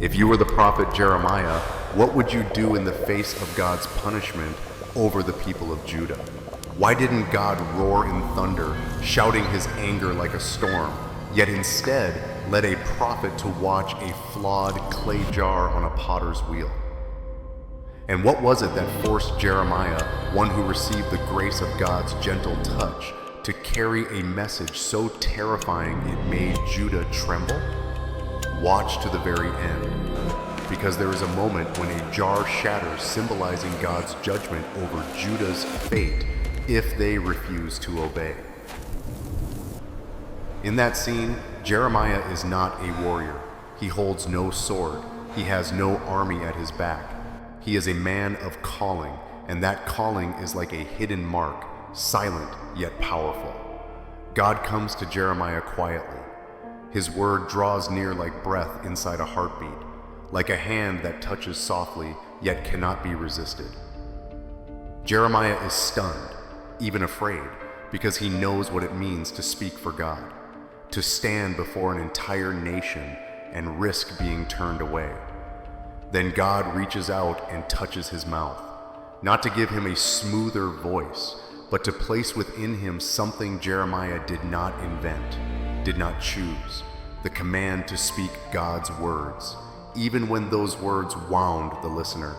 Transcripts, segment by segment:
If you were the prophet Jeremiah, what would you do in the face of God's punishment over the people of Judah? Why didn't God roar in thunder, shouting his anger like a storm, yet instead led a prophet to watch a flawed clay jar on a potter's wheel? And what was it that forced Jeremiah, one who received the grace of God's gentle touch, to carry a message so terrifying it made Judah tremble? Watch to the very end, because there is a moment when a jar shatters, symbolizing God's judgment over Judah's fate if they refuse to obey. In that scene, Jeremiah is not a warrior. He holds no sword. He has no army at his back. He is a man of calling, and that calling is like a hidden mark, silent yet powerful. God comes to Jeremiah quietly. His word draws near like breath inside a heartbeat, like a hand that touches softly yet cannot be resisted. Jeremiah is stunned, even afraid, because he knows what it means to speak for God, to stand before an entire nation and risk being turned away. Then God reaches out and touches his mouth, not to give him a smoother voice, but to place within him something Jeremiah did not invent, did not choose, the command to speak God's words, even when those words wound the listener.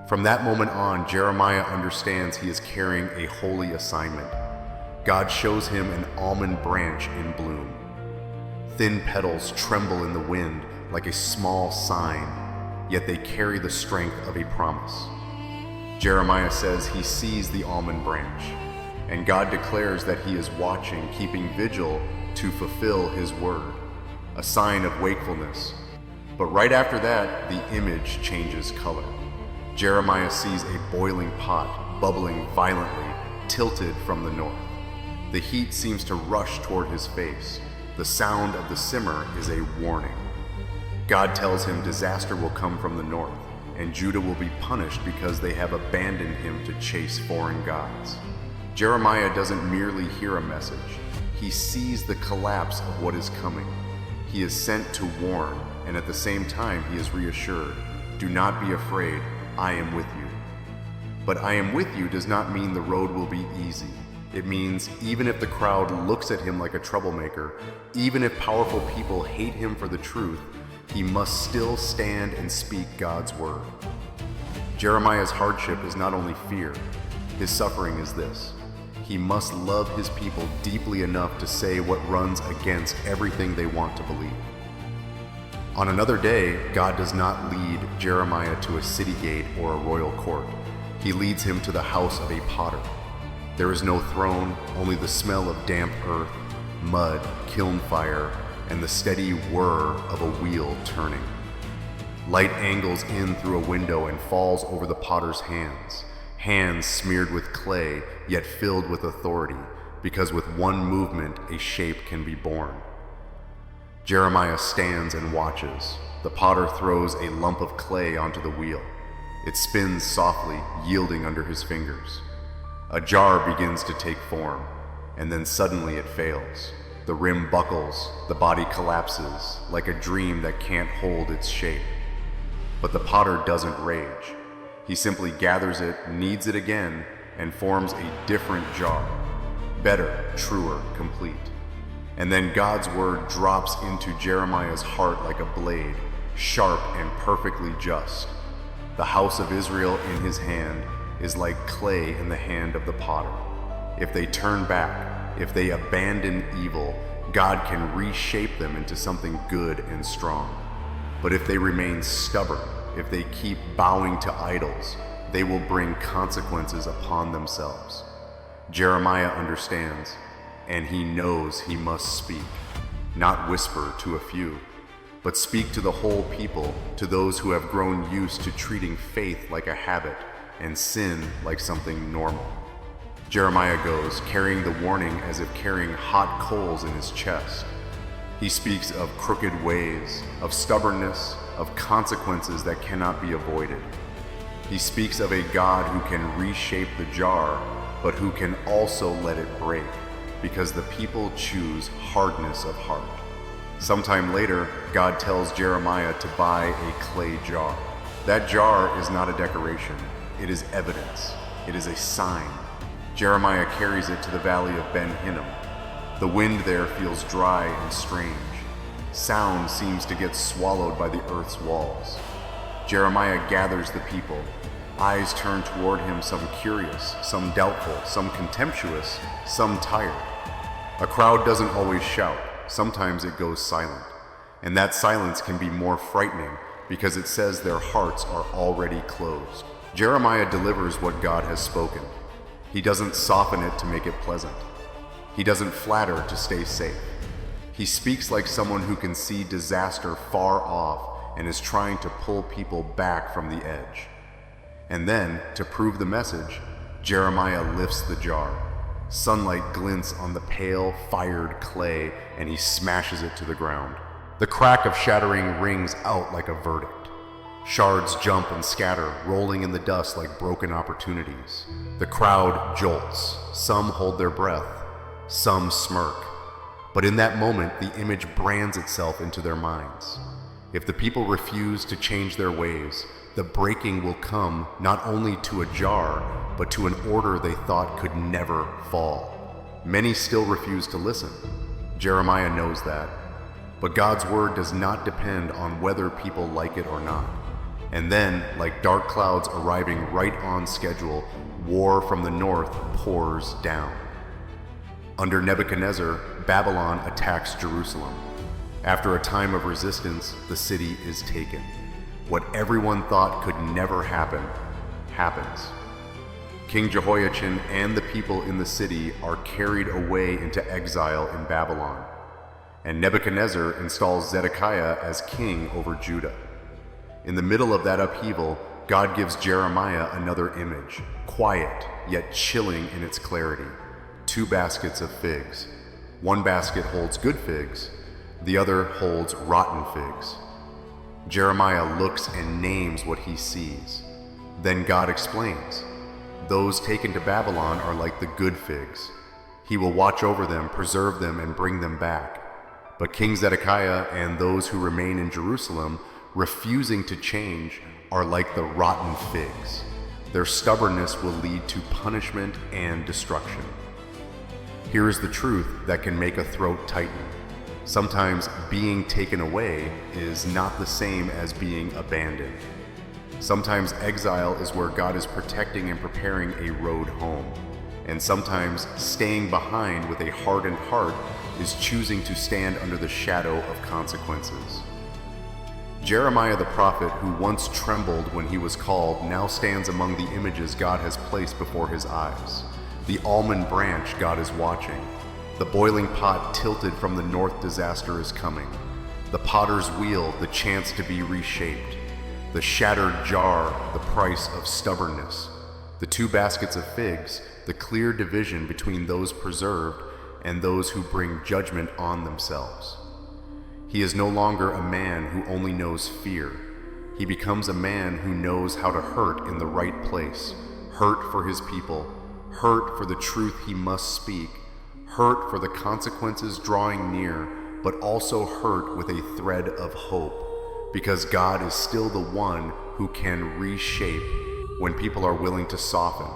From that moment on, Jeremiah understands he is carrying a holy assignment. God shows him an almond branch in bloom. Thin petals tremble in the wind like a small sign, yet they carry the strength of a promise. Jeremiah says he sees the almond branch, and God declares that he is watching, keeping vigil to fulfill his word, a sign of wakefulness. But right after that, the image changes color. Jeremiah sees a boiling pot, bubbling violently, tilted from the north. The heat seems to rush toward his face. The sound of the simmer is a warning. God tells him disaster will come from the north, and Judah will be punished because they have abandoned him to chase foreign gods. Jeremiah doesn't merely hear a message. He sees the collapse of what is coming. He is sent to warn, and at the same time he is reassured. Do not be afraid, I am with you. But I am with you does not mean the road will be easy. It means even if the crowd looks at him like a troublemaker, even if powerful people hate him for the truth, he must still stand and speak God's word. Jeremiah's hardship is not only fear, his suffering is this. He must love his people deeply enough to say what runs against everything they want to believe. On another day, God does not lead Jeremiah to a city gate or a royal court. He leads him to the house of a potter. There is no throne, only the smell of damp earth, mud, kiln fire, and the steady whir of a wheel turning. Light angles in through a window and falls over the potter's hands, hands smeared with clay, yet filled with authority, because with one movement a shape can be born. Jeremiah stands and watches. The potter throws a lump of clay onto the wheel. It spins softly, yielding under his fingers. A jar begins to take form, and then suddenly it fails. The rim buckles, the body collapses, like a dream that can't hold its shape. But the potter doesn't rage. He simply gathers it, kneads it again, and forms a different jar. Better, truer, complete. And then God's word drops into Jeremiah's heart like a blade, sharp and perfectly just. The house of Israel in his hand is like clay in the hand of the potter. If they turn back, if they abandon evil, God can reshape them into something good and strong. But if they remain stubborn, if they keep bowing to idols, they will bring consequences upon themselves. Jeremiah understands, and he knows he must speak, not whisper to a few, but speak to the whole people, to those who have grown used to treating faith like a habit and sin like something normal. Jeremiah goes, carrying the warning as if carrying hot coals in his chest. He speaks of crooked ways, of stubbornness, of consequences that cannot be avoided. He speaks of a God who can reshape the jar, but who can also let it break, because the people choose hardness of heart. Sometime later, God tells Jeremiah to buy a clay jar. That jar is not a decoration, it is evidence, it is a sign. Jeremiah carries it to the valley of Ben Hinnom. The wind there feels dry and strange. Sound seems to get swallowed by the earth's walls. Jeremiah gathers the people. Eyes turn toward him, some curious, some doubtful, some contemptuous, some tired. A crowd doesn't always shout. Sometimes it goes silent. And that silence can be more frightening because it says their hearts are already closed. Jeremiah delivers what God has spoken. He doesn't soften it to make it pleasant. He doesn't flatter to stay safe. He speaks like someone who can see disaster far off and is trying to pull people back from the edge. And then, to prove the message, Jeremiah lifts the jar. Sunlight glints on the pale, fired clay, and he smashes it to the ground. The crack of shattering rings out like a verdict. Shards jump and scatter, rolling in the dust like broken opportunities. The crowd jolts. Some hold their breath. Some smirk. But in that moment, the image brands itself into their minds. If the people refuse to change their ways, the breaking will come not only to a jar, but to an order they thought could never fall. Many still refuse to listen. Jeremiah knows that. But God's word does not depend on whether people like it or not. And then, like dark clouds arriving right on schedule, war from the north pours down. Under Nebuchadnezzar, Babylon attacks Jerusalem. After a time of resistance, the city is taken. What everyone thought could never happen, happens. King Jehoiachin and the people in the city are carried away into exile in Babylon, and Nebuchadnezzar installs Zedekiah as king over Judah. In the middle of that upheaval, God gives Jeremiah another image, quiet yet chilling in its clarity. 2 baskets of figs. One basket holds good figs, the other holds rotten figs. Jeremiah looks and names what he sees. Then God explains. Those taken to Babylon are like the good figs. He will watch over them, preserve them, and bring them back. But King Zedekiah and those who remain in Jerusalem, refusing to change, are like the rotten figs. Their stubbornness will lead to punishment and destruction. Here is the truth that can make a throat tighten. Sometimes being taken away is not the same as being abandoned. Sometimes exile is where God is protecting and preparing a road home. And sometimes staying behind with a hardened heart is choosing to stand under the shadow of consequences. Jeremiah the prophet, who once trembled when he was called, now stands among the images God has placed before his eyes. The almond branch God is watching. The boiling pot tilted from the north disaster is coming. The potter's wheel, the chance to be reshaped. The shattered jar, the price of stubbornness. The 2 baskets of figs, the clear division between those preserved and those who bring judgment on themselves. He is no longer a man who only knows fear. He becomes a man who knows how to hurt in the right place. Hurt for his people. Hurt for the truth he must speak. Hurt for the consequences drawing near, but also hurt with a thread of hope, because God is still the one who can reshape when people are willing to soften.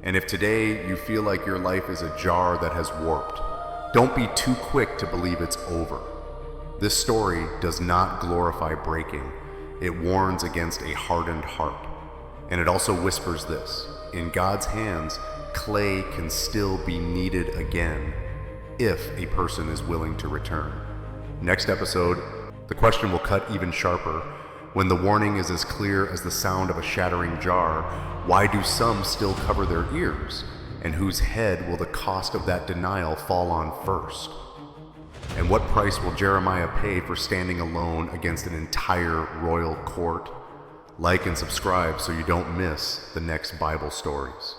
And if today you feel like your life is a jar that has warped, don't be too quick to believe it's over. This story does not glorify breaking. It warns against a hardened heart. And it also whispers this: in God's hands, clay can still be kneaded again if a person is willing to return. Next episode, the question will cut even sharper. When the warning is as clear as the sound of a shattering jar, why do some still cover their ears? And whose head will the cost of that denial fall on first? And what price will Jeremiah pay for standing alone against an entire royal court? Like and subscribe so you don't miss the next Bible stories.